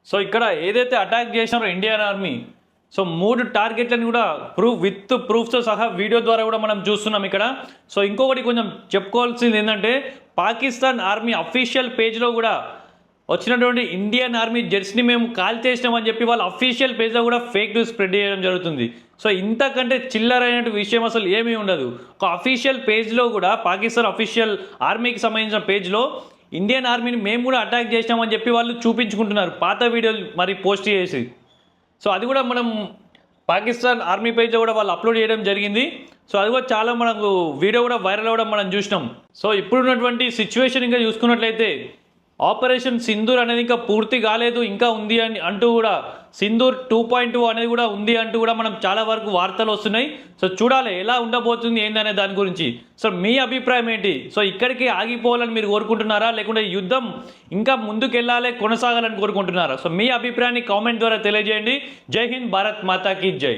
So ఇక్కడ ఏదైతే attack చేసినారో ఇండియన్ ఆర్మీ, సో 3 టార్గెట్లను కూడా విత్ ప్రూఫ్తో సహా వీడియో ద్వారా కూడా మనం చూస్తున్నాం ఇక్కడ. సో ఇంకొకటి కొంచెం చెప్పుకోవాల్సింది ఏంటంటే, పాకిస్తాన్ ఆర్మీ అఫీషియల్ పేజ్లో కూడా వచ్చినటువంటి ఇండియన్ ఆర్మీ జెట్స్ని మేము కాల్ చేసినామని చెప్పి వాళ్ళ అఫీషియల్ పేజ్లో కూడా ఫేక్ న్యూస్ స్ప్రెడ్ చేయడం జరుగుతుంది. సో ఇంతకంటే చిల్లరైన విషయం అసలు ఏమీ ఉండదు. ఒక అఫీషియల్ పేజ్లో కూడా, పాకిస్తాన్ అఫీషియల్ ఆర్మీకి సంబంధించిన పేజ్లో ఇండియన్ ఆర్మీని మేము కూడా అటాక్ చేసినామని చెప్పి వాళ్ళు చూపించుకుంటున్నారు పాత వీడియోలు మరి పోస్ట్ చేసి. సో అది కూడా మనం పాకిస్తాన్ ఆర్మీ పేజ్లో కూడా వాళ్ళు అప్లోడ్ చేయడం జరిగింది. సో అది కూడా చాలా మనకు వీడియో కూడా వైరల్ అవ్వడం మనం చూసినాం. సో ఇప్పుడున్నటువంటి సిచ్యువేషన్ ఇంకా చూసుకున్నట్లయితే, ఆపరేషన్ సింధూర్ అనేది ఇంకా పూర్తి కాలేదు, ఇంకా ఉంది అని అంటూ కూడా సింధూర్ 2.2 అనేది కూడా ఉంది అంటూ కూడా మనం చాలా వరకు వార్తలు వస్తున్నాయి. సో చూడాలి ఎలా ఉండబోతుంది ఏందనే దాని గురించి. సో మీ అభిప్రాయం ఏంటి? సో ఇక్కడికి ఆగిపోవాలని మీరు కోరుకుంటున్నారా, లేకుంటే యుద్ధం ఇంకా ముందుకెళ్ళాలి కొనసాగాలని కోరుకుంటున్నారా? సో మీ అభిప్రాయాన్ని కామెంట్ ద్వారా తెలియజేయండి. జై హింద్, భారత్ మాతాకి జై.